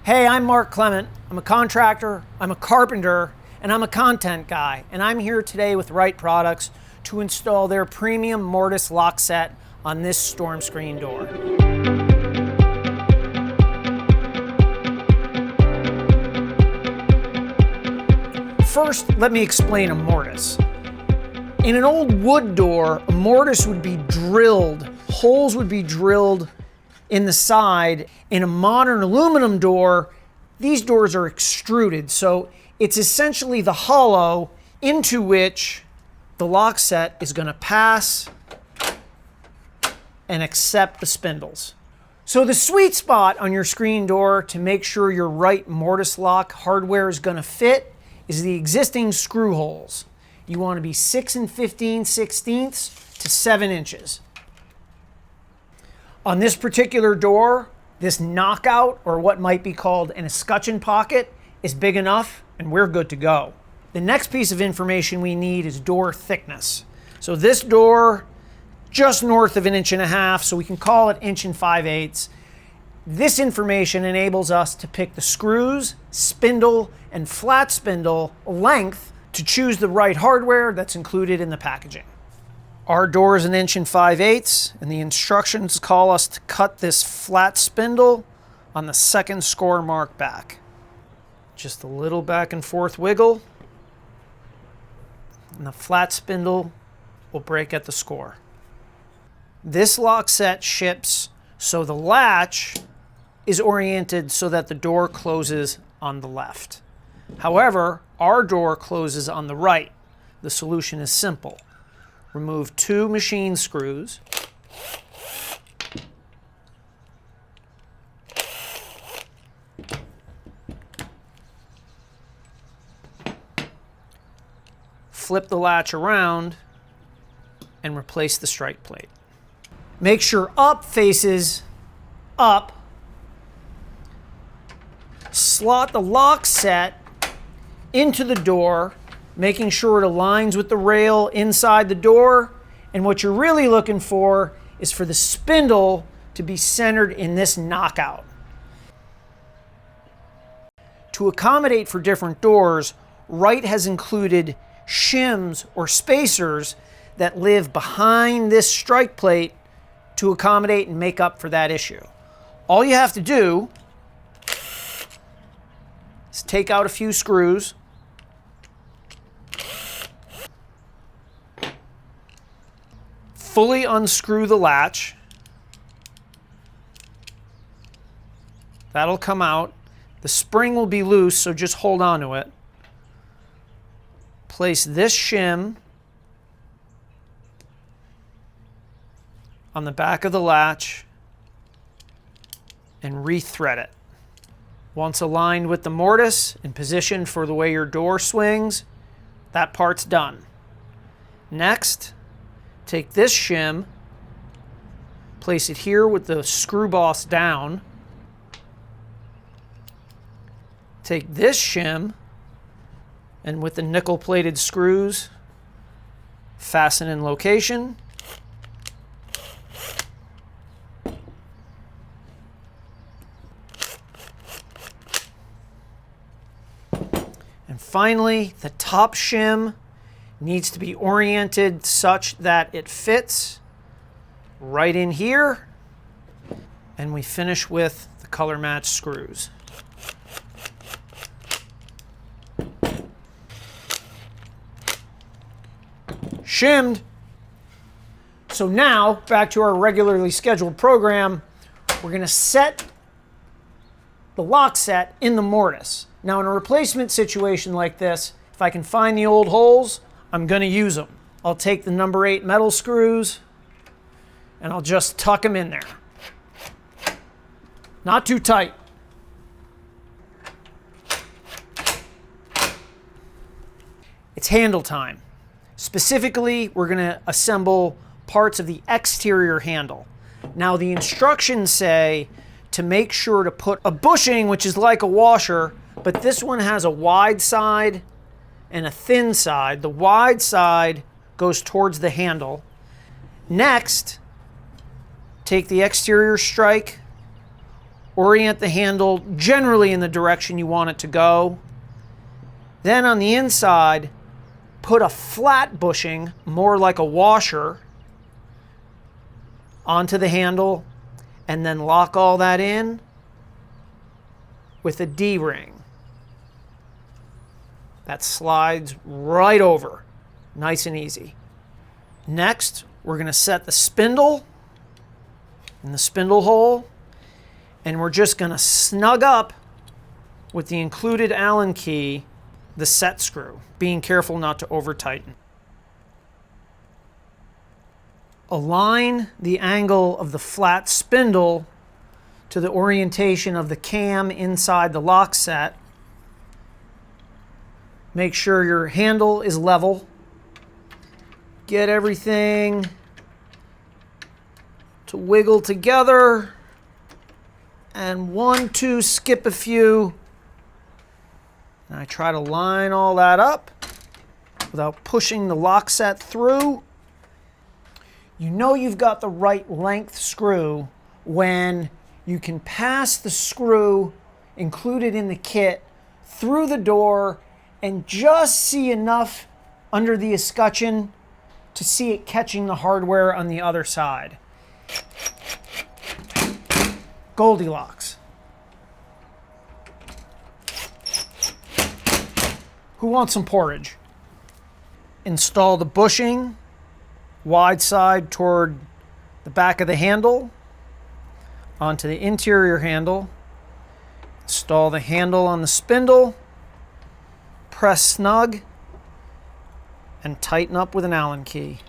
Hey, I'm Mark Clement. I'm a contractor, I'm a carpenter, and I'm a content guy. And I'm here today with Wright Products to install their premium mortise lock set on this storm screen door. First, let me explain a mortise. In an old wood door, a mortise would be drilled, holes would be drilled in the side. In a modern aluminum door, these doors are extruded, so it's essentially the hollow into which the lock set is going to pass and accept the spindles. So the sweet spot on your screen door to make sure your Wright mortise lock hardware is going to fit is the existing screw holes. You want to be 6 15/16 to 7 inches. On this particular door, this knockout, or what might be called an escutcheon pocket, is big enough and we're good to go. The next piece of information we need is door thickness. So this door, just north of 1.5 inches, so we can call it 1 5/8. This information enables us to pick the screws, spindle, and flat spindle length to choose the right hardware that's included in the packaging. Our door is 1 5/8, and the instructions call us to cut this flat spindle on the second score mark back. Just a little back and forth wiggle, and the flat spindle will break at the score. This lock set ships so the latch is oriented so that the door closes on the left. However, our door closes on the right. The solution is simple. Remove 2 machine screws. Flip the latch around and replace the strike plate. Make sure up faces up. Slot the lock set into the door, making sure it aligns with the rail inside the door. And what you're really looking for is for the spindle to be centered in this knockout. To accommodate for different doors, Wright has included shims or spacers that live behind this strike plate to accommodate and make up for that issue. All you have to do is take out a few screws, fully unscrew the latch. That'll come out. The spring will be loose, so just hold on to it. Place this shim on the back of the latch and rethread it. Once aligned with the mortise and positioned for the way your door swings, that part's done. Next, take this shim, place it here with the screw boss down. Take this shim and with the nickel-plated screws, fasten in location. And finally, the top shim needs to be oriented such that it fits right in here. And we finish with the color match screws. Shimmed. So now, back to our regularly scheduled program, we're going to set the lock set in the mortise. Now in a replacement situation like this, if I can find the old holes, I'm going to use them. I'll take the number 8 metal screws and I'll just tuck them in there. Not too tight. It's handle time. Specifically, we're going to assemble parts of the exterior handle. Now the instructions say to make sure to put a bushing, which is like a washer, but this one has a wide side and a thin side. The wide side goes towards the handle. Next, take the exterior strike, Orient the handle generally in the direction you want it to go. Then on the inside, put a flat bushing, more like a washer, onto the handle, and then lock all that in with a D-ring. That slides right over, nice and easy. Next, we're going to set the spindle in the spindle hole, and we're just going to snug up with the included Allen key the set screw, being careful not to over tighten. Align the angle of the flat spindle to the orientation of the cam inside the lock set. Make sure your handle is level. Get everything to wiggle together. And 1, 2, skip a few. And I try to line all that up without pushing the lock set through. You know you've got the right length screw when you can pass the screw included in the kit through the door and just see enough under the escutcheon to see it catching the hardware on the other side. Goldilocks. Who wants some porridge? Install the bushing wide side toward the back of the handle onto the interior handle. Install the handle on the spindle. Press snug and tighten up with an Allen key.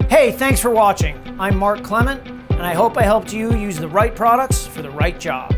Hey, thanks for watching. I'm Mark Clement, and I hope I helped you use the right products for the right job.